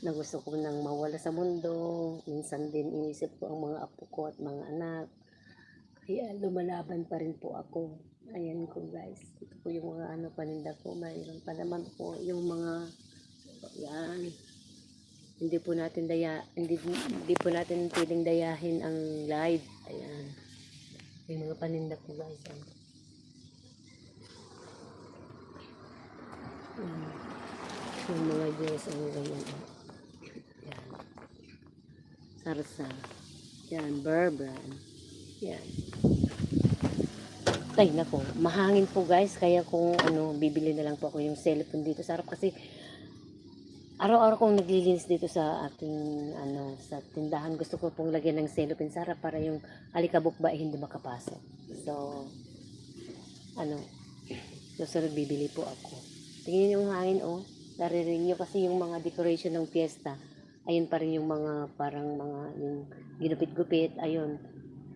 na gusto ko nang mawala sa mundo. Minsan din inisip ko ang mga apo ko at mga anak. Kaya lumalaban pa rin po ako. Ayan ko guys. Ito po yung mga paninda ko. Mayroon pa naman po yung mga yan. Hindi po natin piling dayahin ang live. Ayan. Yung mga paninda ko guys. Ayan. Yung mga Diyos ang ganyan. Yan. Sarsa. Yan. Burbrand. Yan. Ay, nako. Mahangin po guys. Kaya kung bibili na lang po ako yung cellphone dito. Sarap kasi araw-araw kong naglilinis dito sa aking sa tindahan. Gusto ko pong lagyan ng cellphone. Sarap para yung alikabok ba hindi makapasok. So, susunod bibili po ako. Tingnan yung hangin Naririnig nyo kasi yung mga decoration ng fiesta. Ayun pa rin yung mga parang mga yung ginupit-gupit. Ayun.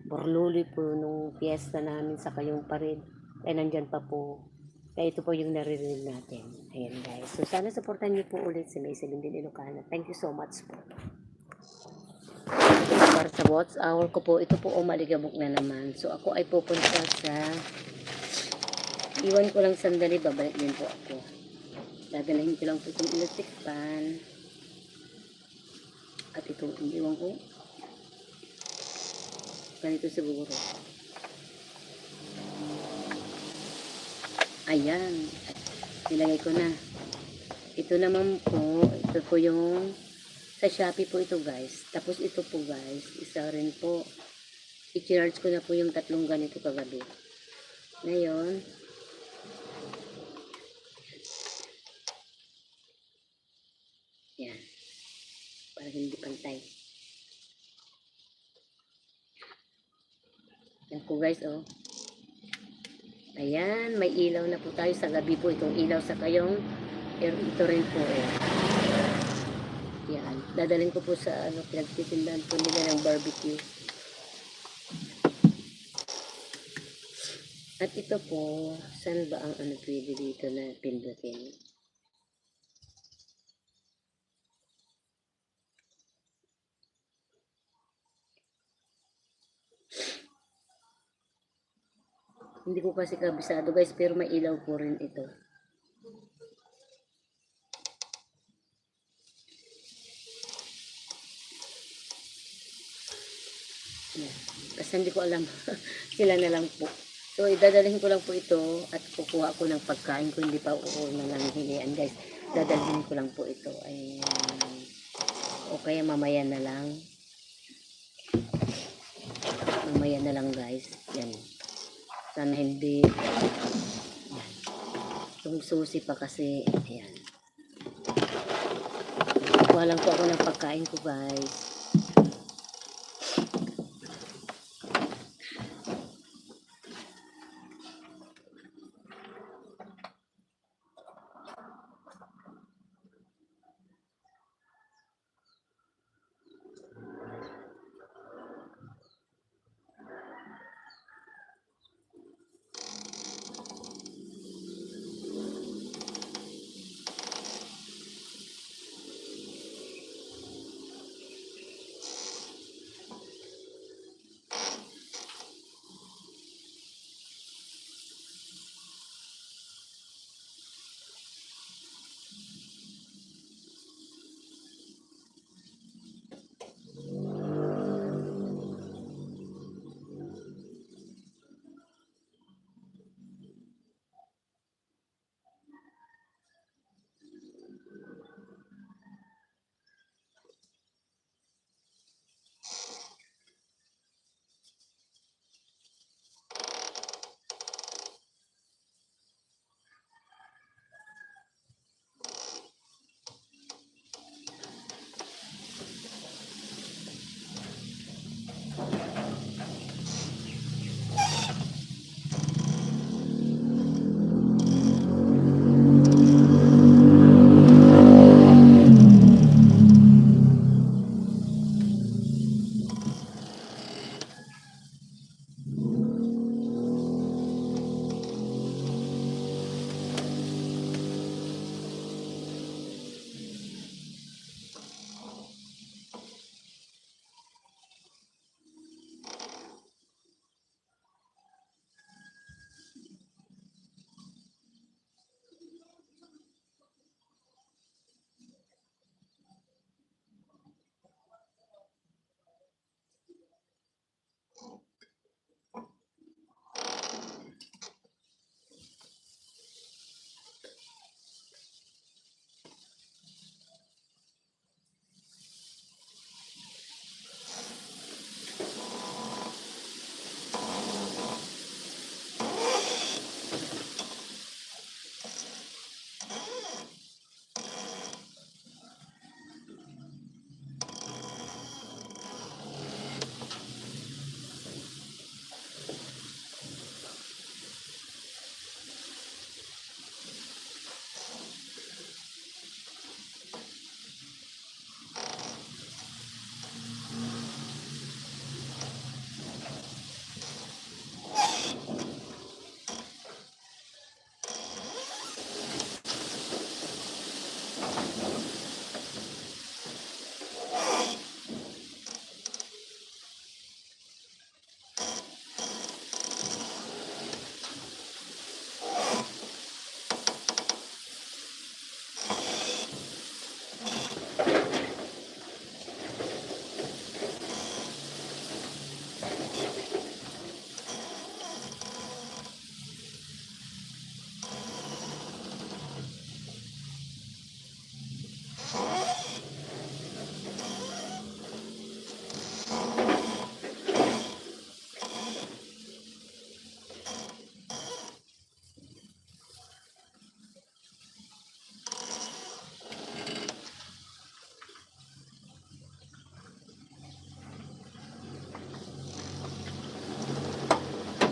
Borluli po nung fiesta namin sa kayong pared. Kaya nandyan pa po. Kaya ito po yung naririnig natin. Ayan guys. So sana supportan niyo po ulit si Maisel din Ilocana. Thank you so much po. Para sa watch hour ko po, ito po maligabok na naman. So ako ay pupunta sa iwan ko lang sandali, babalik din po ako. Dadalahin ko lang po itong electric fan. At itong iwan ko. Ganito siguro. Ayan. Nilagay ko na. Ito naman po. Ito po yung sa Shopee po ito guys. Tapos ito po guys. Isa rin po. I-charge ko na po yung 3 ganito kagabi. Ngayon. Yan. Para hindi pantay. Yan po guys Ayan, may ilaw na po tayo sa gabi po. Itong ilaw sa kayong, ito rin po Yan, dadalhin ko po sa pinagtitindahan po nila ng barbecue. At ito po, saan ba ang pwede dito na pindutin? Hindi ko kasi kabisado guys, pero may ilaw po rin ito. Kasi hindi ko alam. Sila na lang po. So, idadalhin ko lang po ito at kukuha ko ng pagkain ko. Hindi pa ako nanghihilian guys. Dadalhin ko lang po ito. Ayan. O kaya mamaya na lang. Mamaya na lang guys. Yan. Sana hindi. Yan. Itong susi pa kasi. Ayan. Kukuha lang po ako ng pagkain ko guys.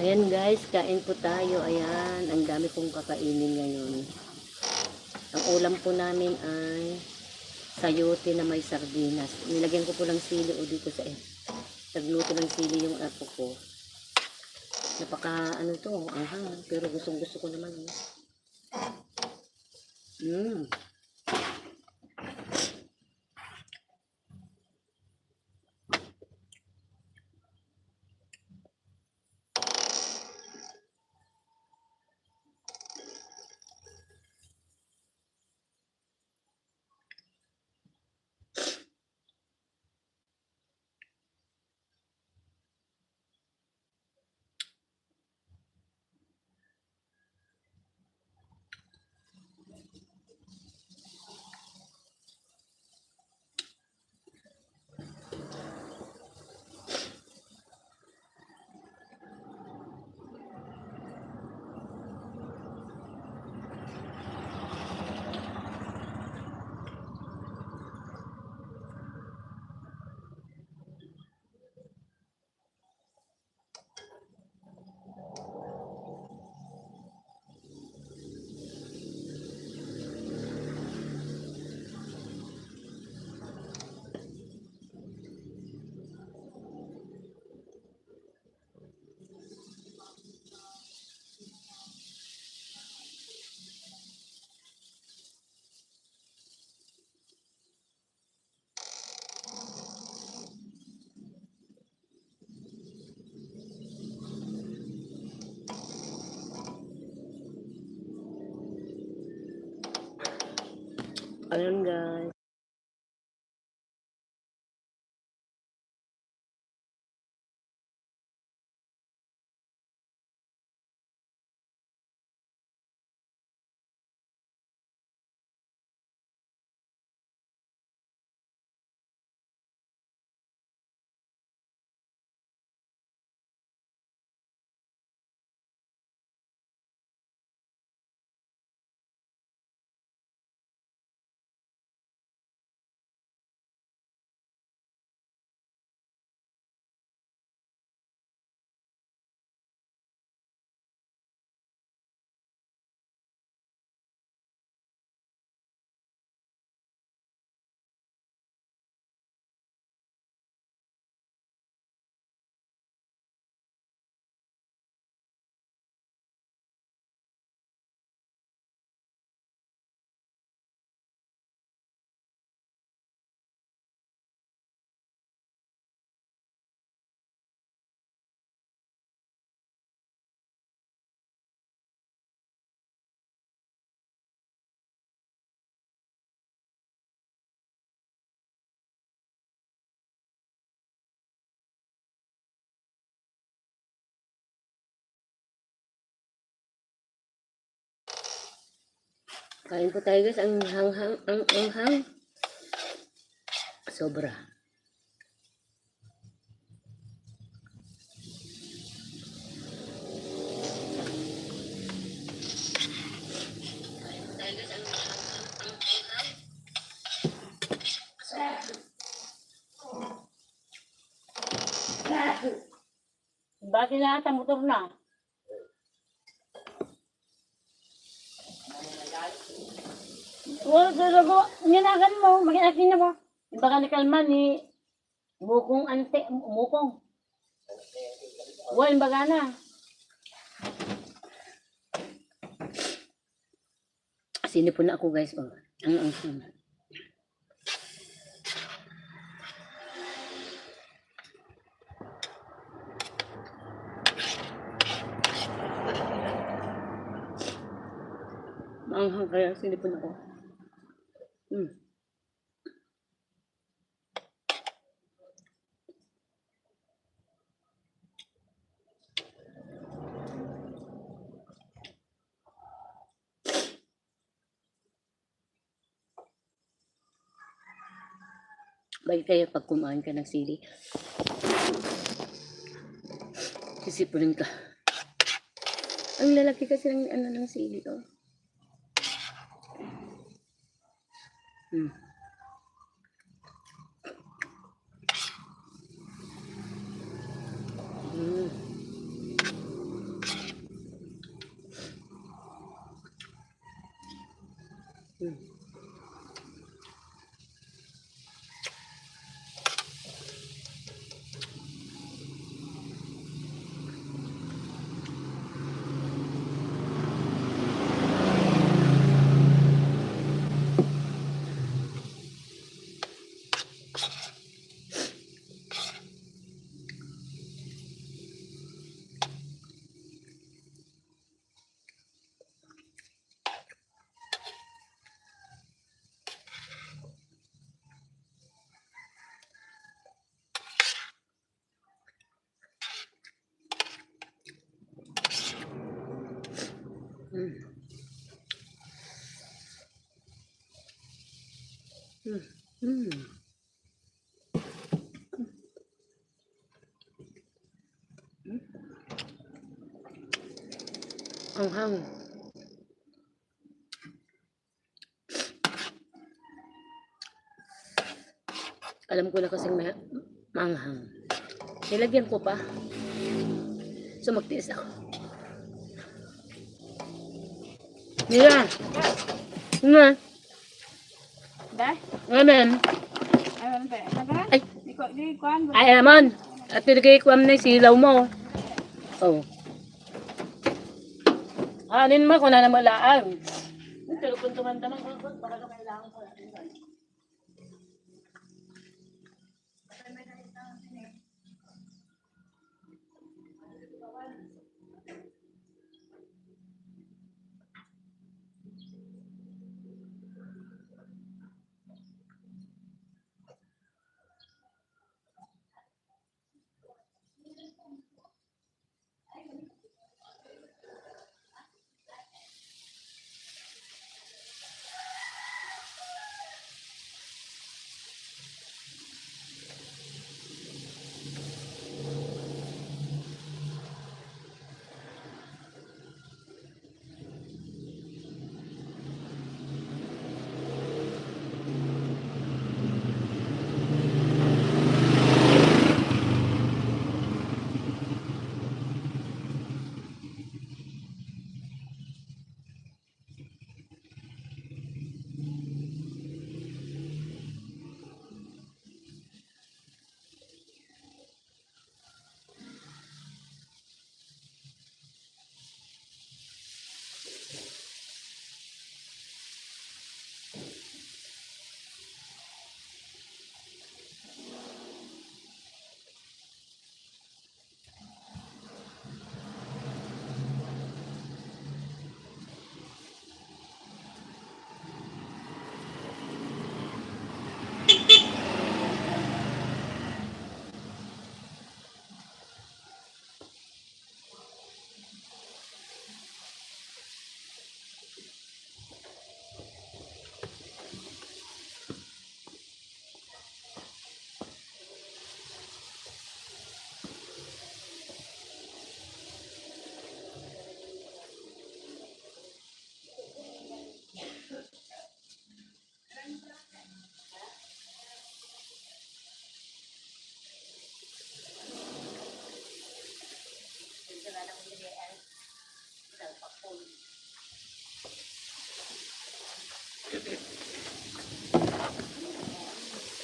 Ayan guys, kain po tayo. Ayan, ang dami kong kakainin ngayon. Ang ulam po namin ay sayote na may sardinas. Nilagyan ko po ng sili o dito sa nagluto ng sili yung apo ko. Napaka ano to, anghang. Pero gustong gusto ko naman. Mm. Ayun guys. Kain po tayo guys. Ang hanghang, ang anghang. Sobra. Bakit na ata motor na? Wala talaga. Ninagan mo. Maginakin na mo. Baka nakalma ni Bukong ante. Bukong. Wala baga na. Sinipon na ako guys. Oh. Ang sunod. Maanghang kaya sinipon ako. Bakit kaya pag kumain ka ng sili, sisipunin ka. Ang lalaki kasi ng ano ng sili, oh. Mm. Ang hang. Alam ko na kasing may manghang. Nilagyan ko pa. So magtiis ako. Mira! Nga! Dah? Amen! Ayun ba? Saga? Ay! Di kuan. Ay, aman! At nilagay ko na yung silaw mo. Oh. Hanin mo kung na namalaan. Pero kung tumandaman ko, baka na kailangan ko.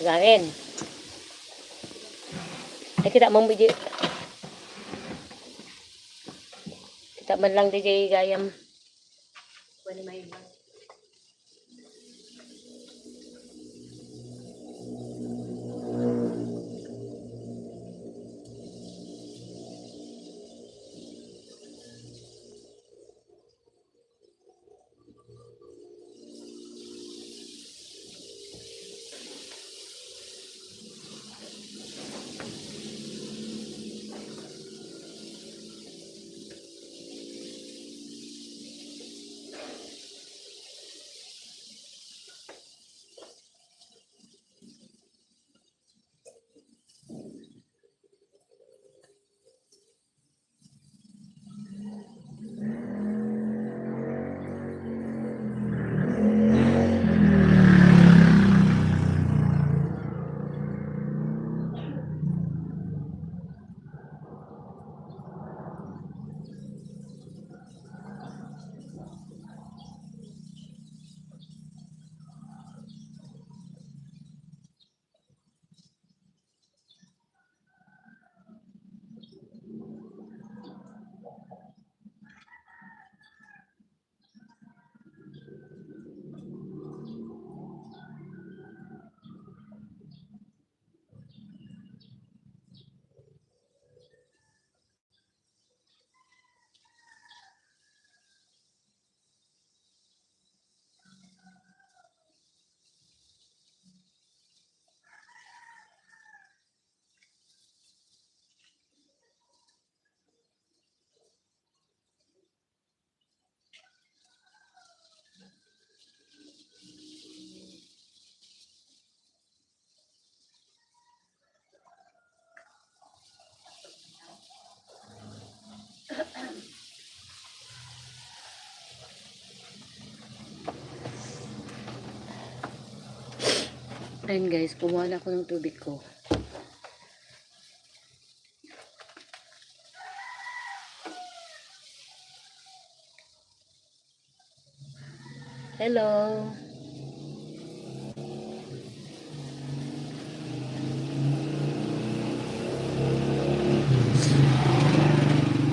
Gain. Ay, kita mong biji. Kita man lang DJ gayam. Wala may ibang. Ayun guys, kumuha na ako ng tubig ko. Hello.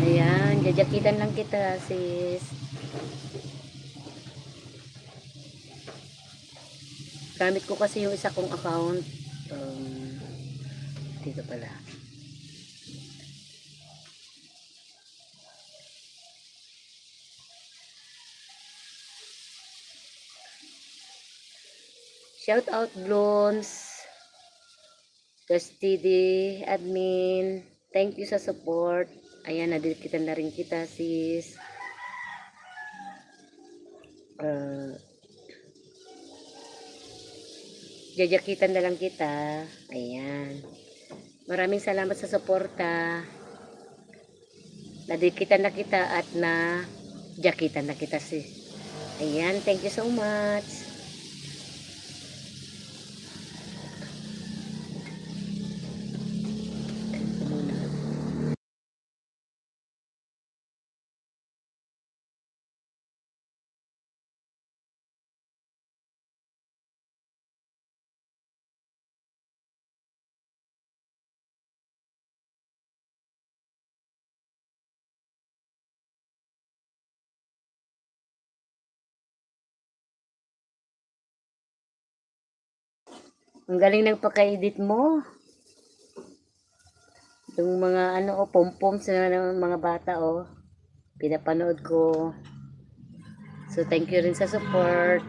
Ayan, jajakitan lang kita, sis. Gamit ko kasi yung isa kong account. Dito pala. Shout out Blooms, Custody, Admin. Thank you sa support. Ayan, nadikitan na rin kita, sis. Jajakitan na lang kita. Ayan. Maraming salamat sa suporta. Nadikitan na kita at na jakitan na kita, sis. Ayan, thank you so much. Ang galing ng pagka-edit mo. Itong mga ano, pom-poms na ng mga bata, pinapanood ko. So, thank you rin sa support.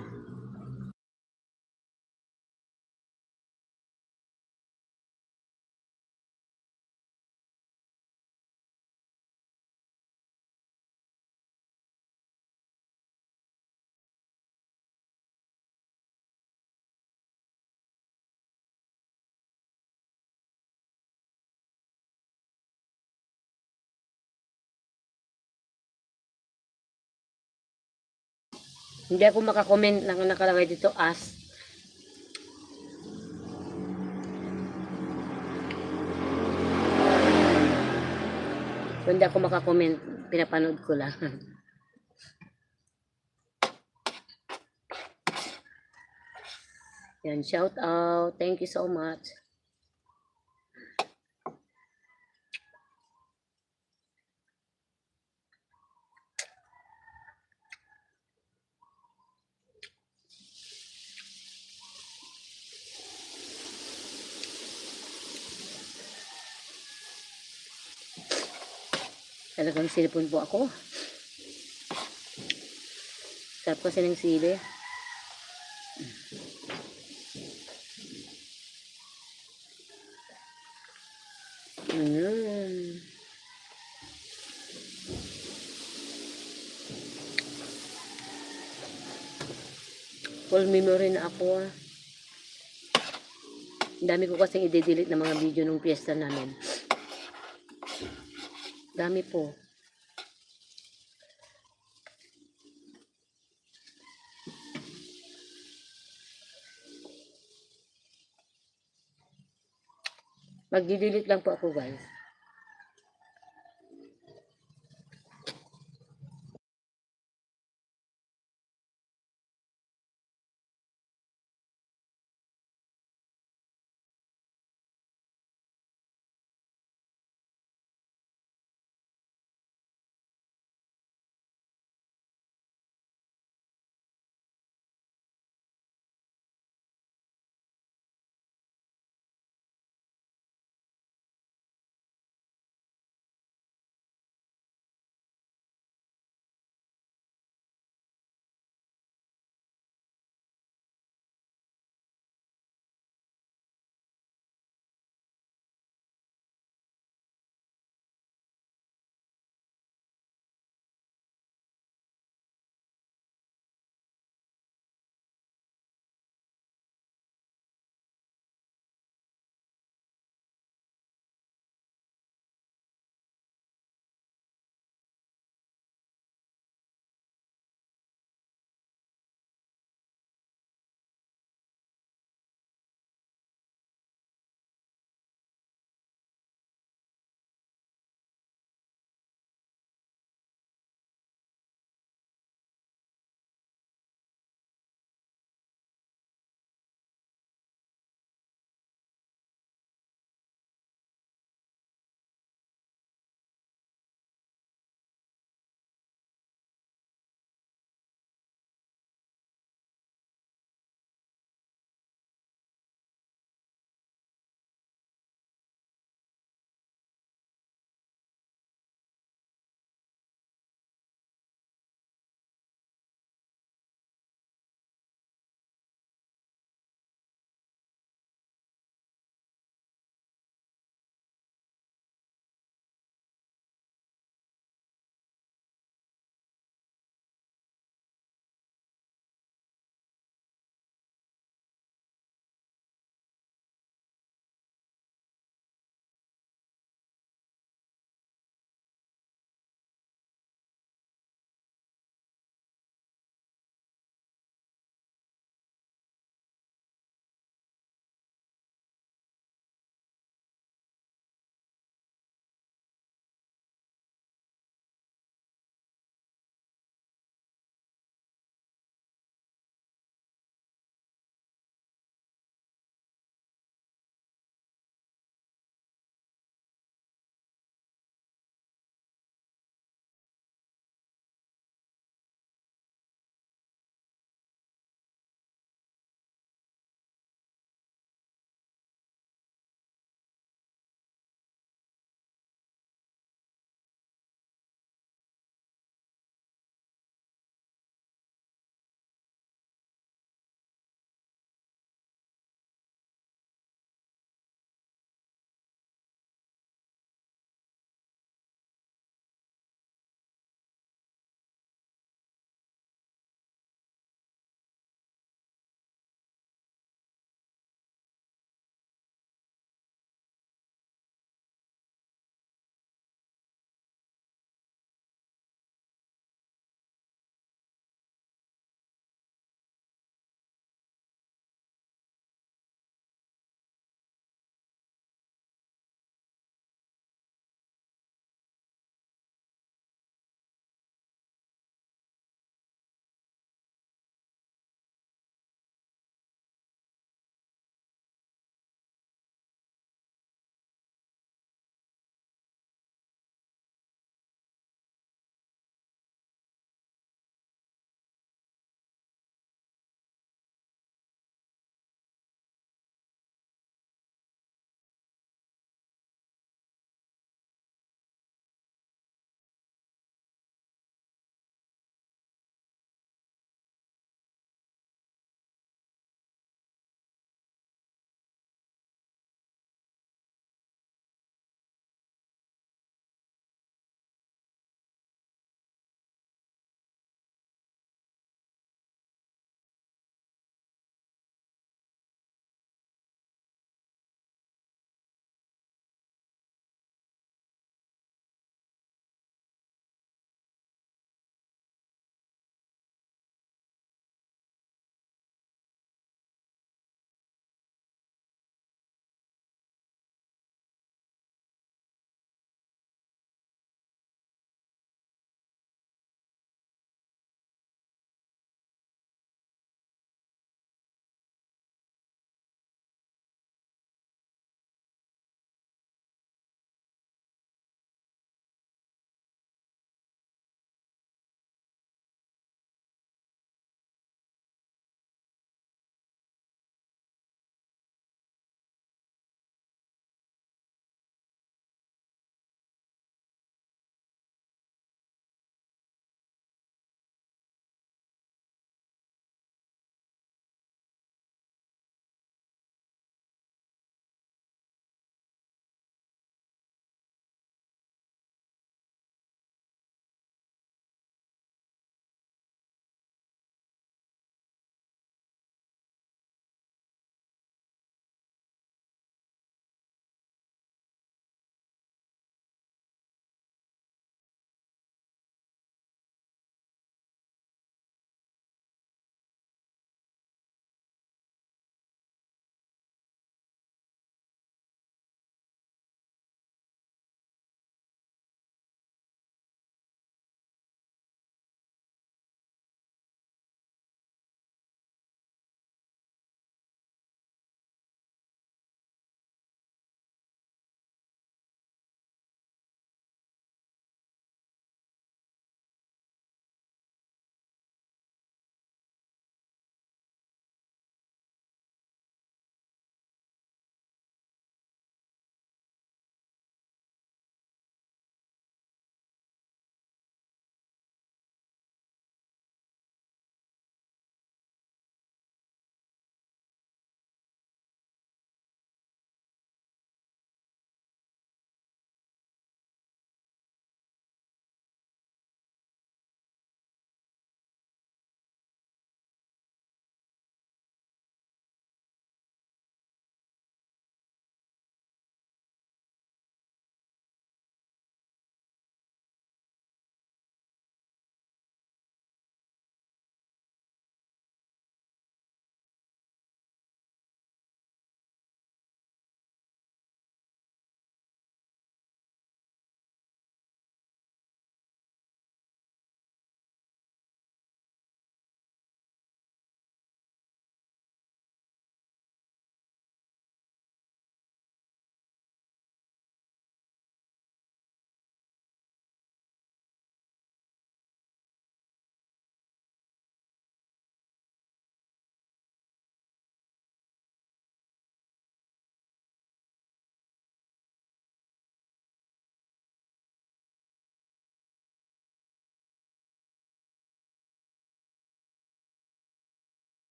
Hindi ako makakomment na nakalagay dito as. So, hindi ako makakomment. Pinapanood ko lang. Yan, shout out. Thank you so much. Talagang silipon po ako. Sarap kasi ng sili. Full memory na ako. Ang dami ko kasing i-delete na mga video nung piyesta namin. Dami po. Mag-delete lang po ako, guys.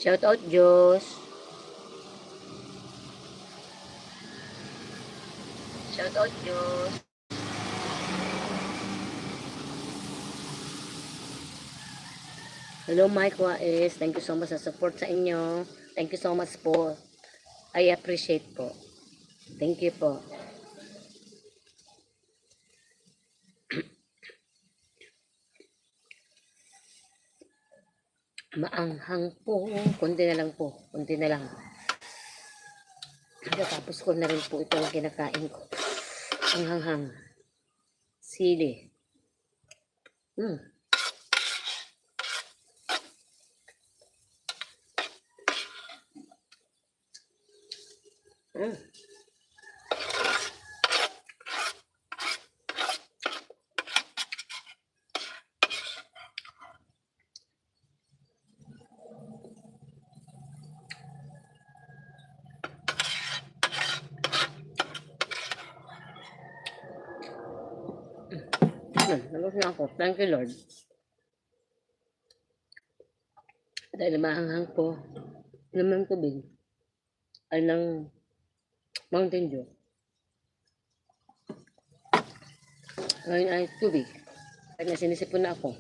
Shout out, Diyos. Shout out, Diyos. Hello, Mike Waes. Thank you so much sa support sa inyo. Thank you so much po. I appreciate po. Thank you po. Maanghang po. Kunti na lang po. Kunti na lang. Tapos ko na rin po itong kinakain ko. Ang hanghang. Sili. Mm. Mm. Nalog na ako. Thank you, Lord. Dahil mahanghang po naman tubig ay ng Mountain Dew. Ngayon ay tubig. Kaya sinisipon na ako.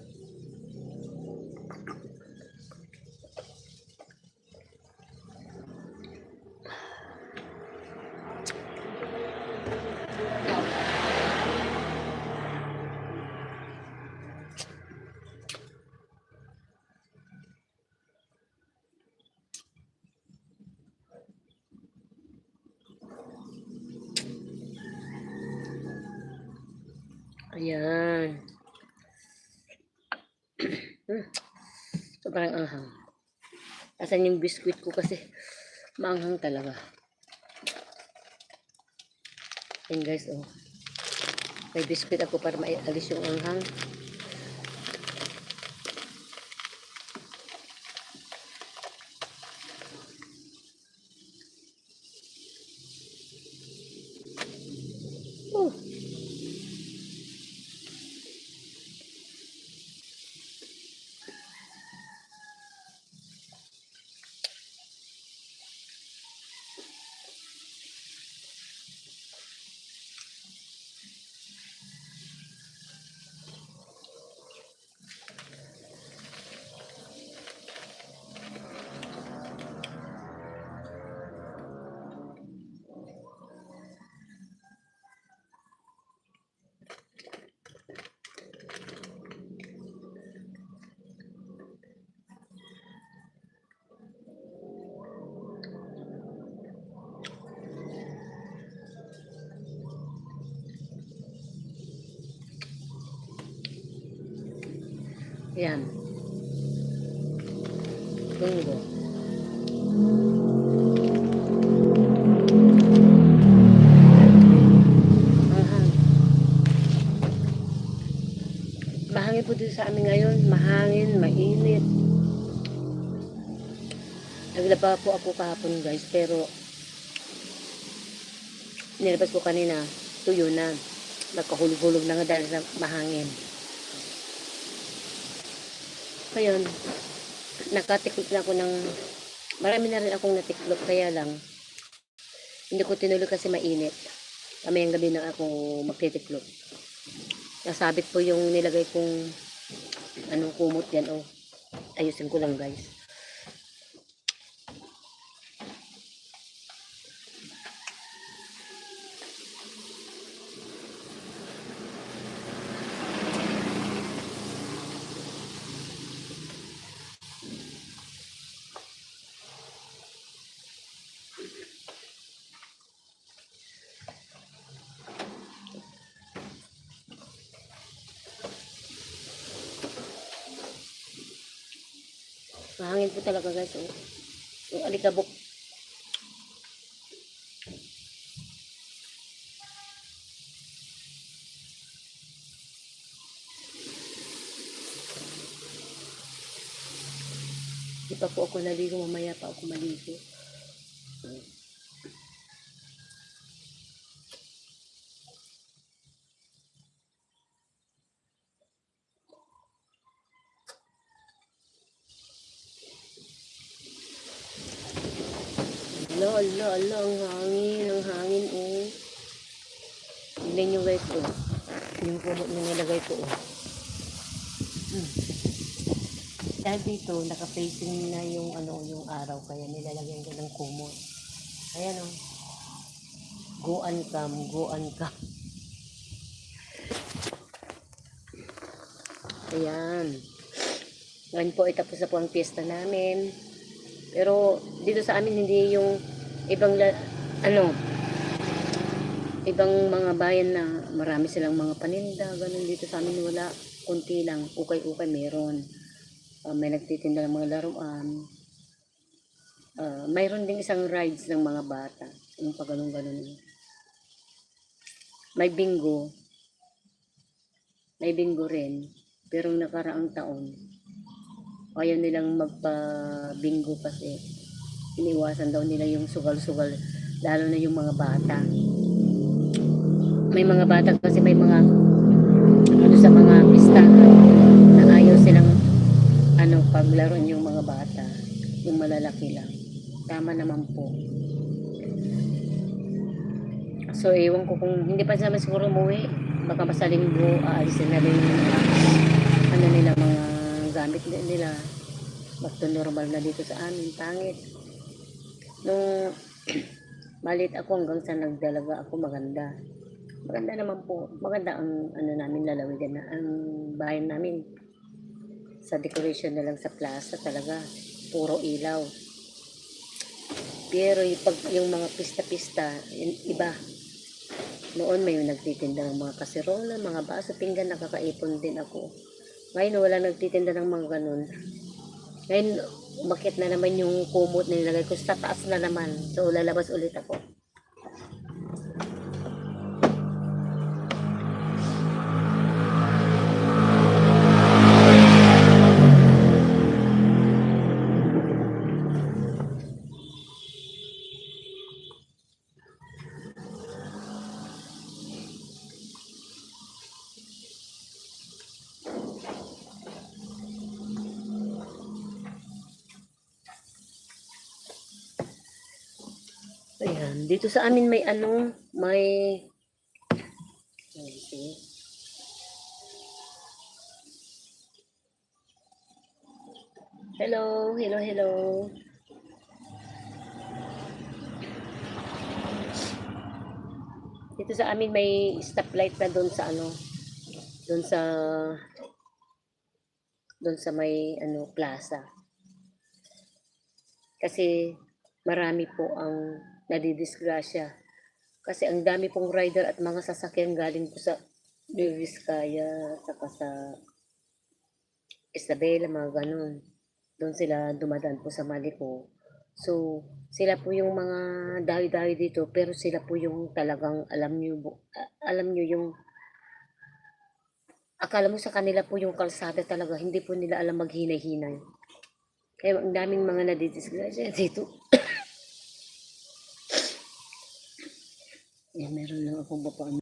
Ayan. Sobrang anghang. Asan yung biskuit ko kasi maanghang talaga. Ayan guys, oh. May biskuit ako para maialis yung anghang. Oh. Ayan. Tunggo. Anghang. Mahangin po dito sa amin ngayon. Mahangin, mainit. Naglaba po ako kahapon guys, pero nilabas ko kanina, tuyo na. Nagkahulog-hulog na nga dahil sa mahangin. Ngayon, nakatiklop na ako ng, marami na rin akong natiklop, kaya lang, hindi ko tinuloy kasi mainit. Kamayang gabi na ako magtitiklop. Nasabit po yung nilagay kong, anong kumot yan, oh. Ayusin ko lang guys. Mahangin po talaga guys, oh. Yung alikabok. Di pa po ako naligo, mamaya pa ako maligo. Ala, ang hangin, oh. Tignan nyo guys, oh. Yung kumot na nilagay ko, oh. Dahil dito, naka-facing na yung, yung araw, kaya nilalagyan ko ng kumot. Ayan, oh. Go and come. Ayan. Ngayon po, itapos na po ang piyesta namin. Pero, dito sa amin, hindi yung ibang, ibang mga bayan na marami silang mga paninda, ganun. Dito sa amin wala, kunti lang, ukay-ukay meron. May nagtitinda ng mga laruan. Mayroon ding isang rides ng mga bata, yung pag ganun. May bingo rin, pero nakaraang taon, ayaw nilang magpa-bingo kasi iniwasan daw nila yung sugal-sugal, lalo na yung mga bata. May mga bata kasi may mga sa mga pista na ayaw silang paglaruan yung mga bata, yung malalaki lang. Tama naman po. So, ewan ko kung hindi pa naman siguro umuwi, baka basta linggo, aalisin na rin yung mga, mga gamit nila. Back to normal na dito sa amin, pangit. Nung malit ako hanggang sa nagdalaga ako, maganda. Maganda naman po. Maganda ang namin lalawigan na ang bahay namin. Sa decoration na lang sa plaza talaga, puro ilaw. Pero yung mga pista-pista, iba. Noon may nagtitinda ng mga kaserola, mga baso, pinggan, nakakaipon din ako. Ngayon wala nagtitinda ng mga ganun. Ngayon umakyat na naman yung kumot na nilagay ko sa taas na naman. So lalabas ulit ako. Ayan, dito sa amin may hello. Dito sa amin may stoplight na doon sa doon sa may plaza. Kasi marami po ang nadidisgrasya. Kasi ang dami pong rider at mga sasakyan galing po sa Vizcaya, saka sa Isabela, mga ganun. Doon sila dumadaan po sa Malico. So, sila po yung mga dawi-dawi dito, pero sila po yung talagang alam nyo yung akala mo sa kanila po yung kalsada talaga, hindi po nila alam maghinay-hinay. Kaya ang daming mga nadidisgrasya dito. Meron lang akong baba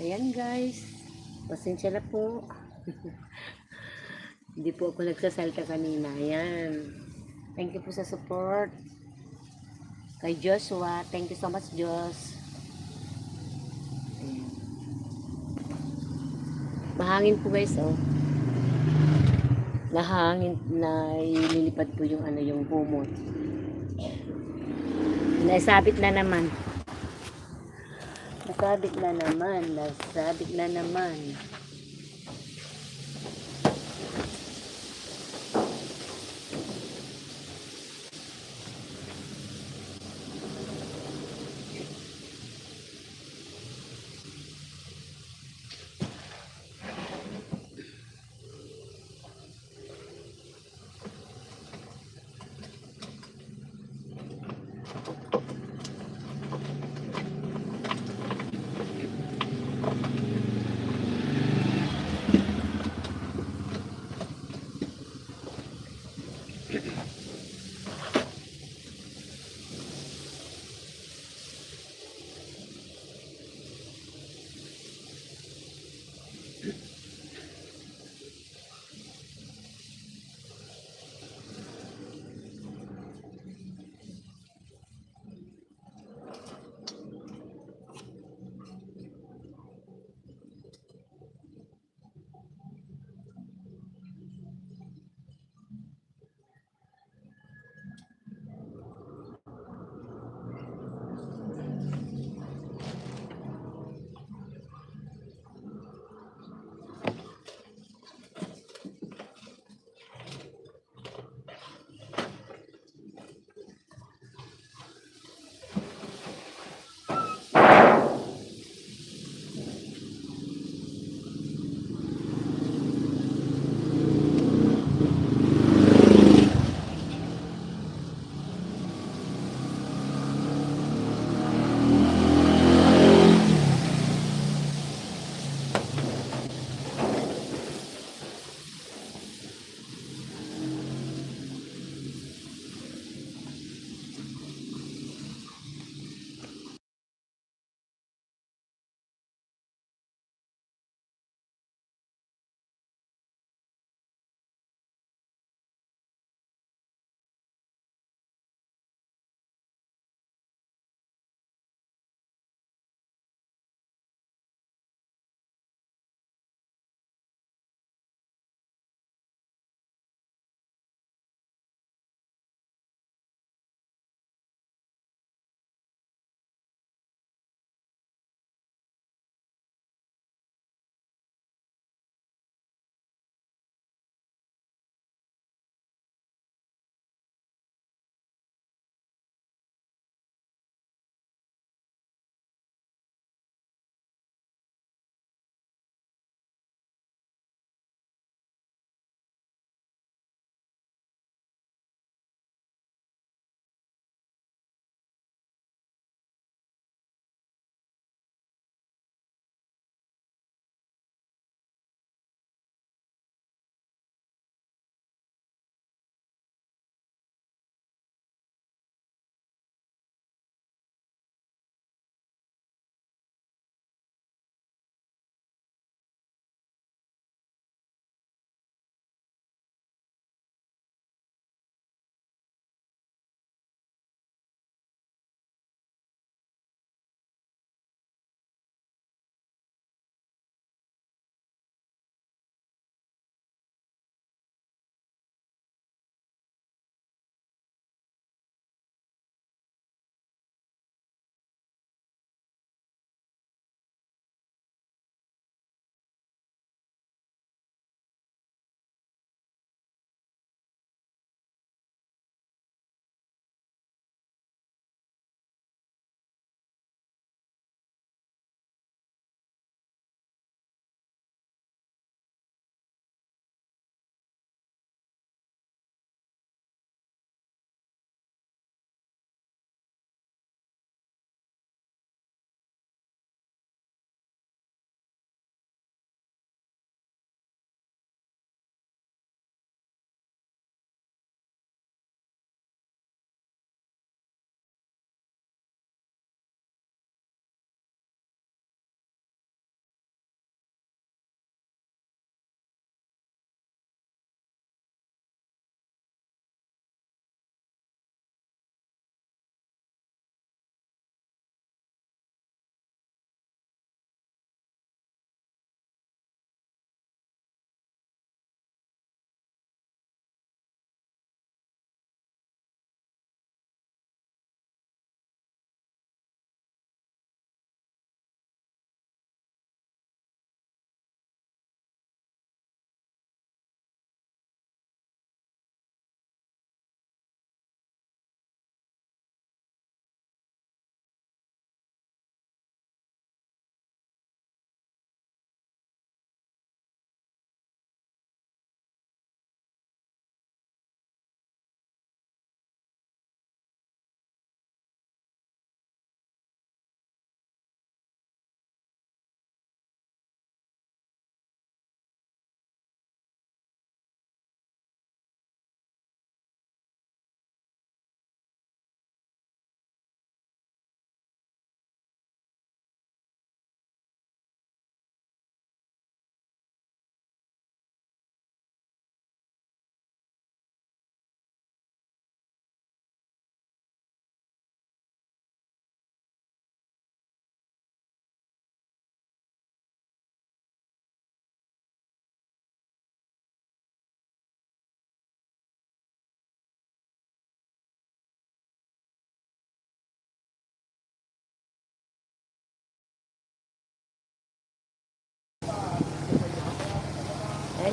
Ayan guys, pasensya na po. Hindi po ako nagsasalta kanina. Ayan. Thank you po sa support. Kay Joshua, thank you so much, Josh. Ayan. Mahangin po guys, oh. Nahangin, na ililipad po yung ano, yung bumot. Nasabit na naman. Nasabit na naman. Nasabit na naman.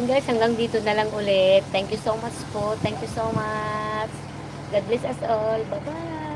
Yan guys, hanggang dito na lang ulit. Thank you so much po. Thank you so much. God bless us all. Bye-bye.